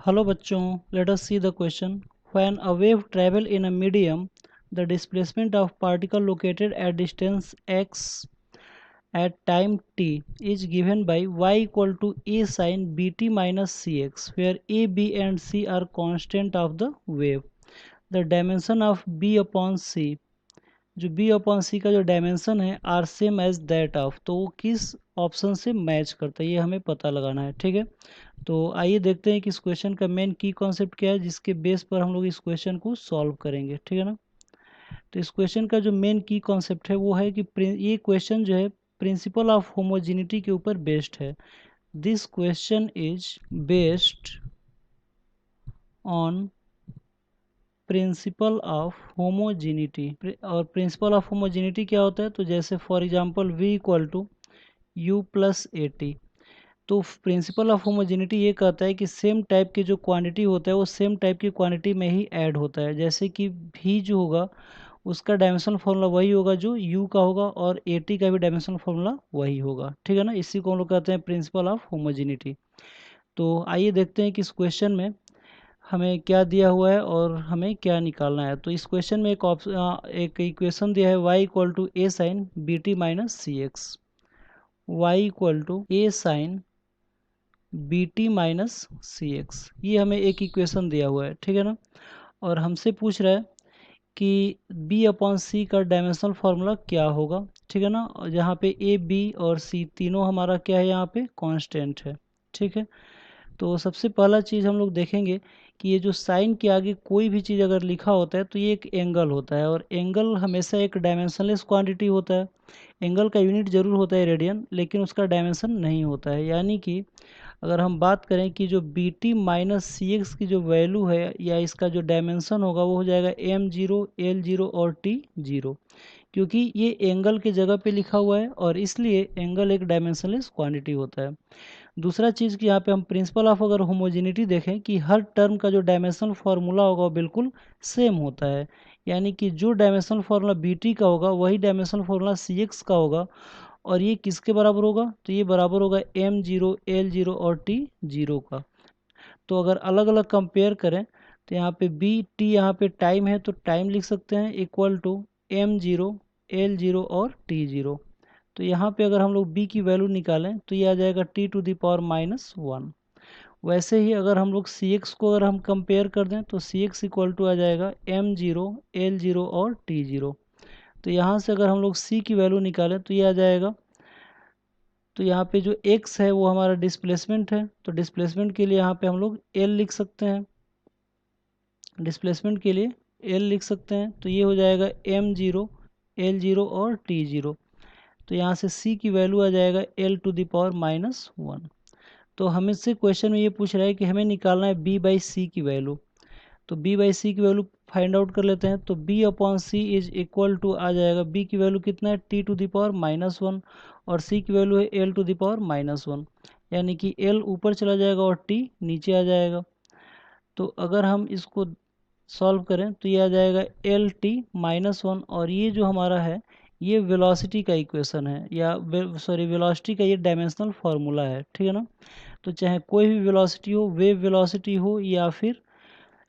Hello बच्चों, let us see the question. When a wave travel in a medium, the displacement of particle located at distance x at time t is given by y equal to a sin bt minus cx, where a, b and c are constant of the wave. The dimension of b upon c, जो b upon C का जो dimension है are same as that of, तो वो किस option से match करता है ये हमें पता लगाना है. ठीक है, तो आइए देखते हैं कि इस क्वेश्चन का मेन की कॉन्सेप्ट क्या है, जिसके बेस पर हम लोग इस क्वेश्चन को सॉल्व करेंगे. ठीक है ना. तो इस क्वेश्चन का जो मेन की कॉन्सेप्ट है वो है कि ये क्वेश्चन जो है प्रिंसिपल ऑफ होमोजिनिटी के ऊपर बेस्ड है. This question is based on principle of homogeneity. और प्रिंसिपल ऑफ होमोजिनिटी क्या होता है, तो जैसे for example v equal to u plus a t. तो प्रिंसिपल ऑफ होमोजिनिटी ये कहता है कि सेम टाइप की जो क्वांटिटी होता है वो सेम टाइप की क्वांटिटी में ही ऐड होता है. जैसे कि v जो होगा उसका डायमेंशनल फार्मूला वही होगा जो u का होगा, और ए टी का भी डायमेंशनल फार्मूला वही होगा. ठीक है ना, इसी को हम लोग कहते हैं प्रिंसिपल ऑफ होमोजिनिटी. तो आइए देखते हैं कि इस क्वेश्चन में हमें क्या दिया हुआ है और हमें क्या निकालना है. तो इस क्वेश्चन में एक इक्वेशन दिया है y equal to a sine b t minus c x. Y equal to a sine b t minus c x, ये हमें एक इक्वेशन दिया हुआ है. ठीक है ना, और हमसे पूछ रहा है कि b अपॉन सी का डायमेंशनल फार्मूला क्या होगा. ठीक है ना, और जहाँ पे a b और c तीनों हमारा क्या है, यहाँ पे कांस्टेंट है. ठीक है, तो सबसे पहला चीज़ हम लोग देखेंगे कि ये जो साइन के आगे कोई भी चीज़ अगर लिखा होता है तो ये एक एंगल होता है, और एंगल हमेशा एक डायमेंशनलेस क्वांटिटी होता है. एंगल का यूनिट जरूर होता है रेडियन, लेकिन उसका डायमेंशन नहीं होता है. यानी कि अगर हम बात करें कि जो B t minus c x की जो वैल्यू है या इसका जो डायमेंशन होगा वो हो जाएगा एम जीरो, एल जीरो और टी जीरो, क्योंकि ये एंगल की जगह पे लिखा हुआ है और इसलिए एंगल एक डायमेंशनलेस क्वांटिटी होता है. दूसरा चीज़ कि यहाँ पे हम प्रिंसिपल ऑफ अगर होमोजिनिटी देखें कि हर टर्म का जो डायमेंशनल फार्मूला होगा वो बिल्कुल सेम होता है. यानी कि जो डायमेंशनल फार्मूला बी टी का होगा वही डायमेंशनल फार्मूला सी एक्स का होगा, और ये किसके बराबर होगा, तो ये बराबर होगा एम जीरो, एल जीरो और टी जीरो का. तो अगर अलग अलग कंपेयर करें तो यहाँ पे बी टी यहाँ पे टाइम है तो टाइम लिख सकते हैं equal to M zero, L zero और टी जीरो. तो यहाँ पे अगर हम लोग b की वैल्यू निकालें तो ये आ जाएगा t to the power minus one. वैसे ही अगर हम लोग सी एक्स को अगर हम कंपेयर कर दें तो सी एक्स इक्वल टू आ जाएगा एम जीरो, एल जीरो और टी जीरो. तो यहाँ से अगर हम लोग c की वैल्यू निकालें तो ये आ जाएगा, तो यहाँ पे जो x है वो हमारा डिस्प्लेसमेंट है, तो डिस्प्लेसमेंट के लिए यहाँ पे हम लोग l लिख सकते हैं. डिस्प्लेसमेंट के लिए l लिख सकते हैं, तो ये हो जाएगा एम जीरो, एल जीरो और टी जीरो. तो यहाँ से c की वैल्यू आ जाएगा l to the power minus one. तो हमें से क्वेश्चन में ये पूछ रहा है कि हमें निकालना है b बाई सी की वैल्यू. तो b बाई सी की वैल्यू फाइंड आउट कर लेते हैं. तो b upon C is equal to आ जाएगा, b की वैल्यू कितना है t to the power minus one, और c की वैल्यू है l to the power minus one. यानी कि l ऊपर चला जाएगा और t नीचे आ जाएगा. तो अगर हम इसको सॉल्व करें तो ये आ जाएगा एल टी माइनस वन, और ये जो हमारा है ये वेलोसिटी का इक्वेशन है, या सॉरी वेलोसिटी का ये डायमेंशनल फार्मूला है. ठीक है ना, तो चाहे कोई भी वेलोसिटी हो, वेव वेलोसिटी हो या फिर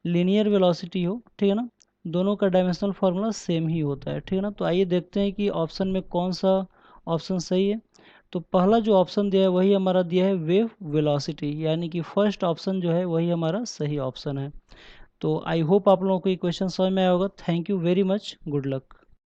लीनियर वेलोसिटी हो, ठीक है ना, दोनों का डायमेंशनल फार्मूला सेम ही होता है. ठीक है ना, तो आइए देखते हैं कि ऑप्शन में कौन सा ऑप्शन सही है. तो पहला जो ऑप्शन दिया है वही हमारा दिया है वेव वेलोसिटी, यानी कि फर्स्ट ऑप्शन जो है वही हमारा सही ऑप्शन है. तो आई होप आप लोगों को ये क्वेश्चन समझ में आया होगा. Thank you very much, good luck.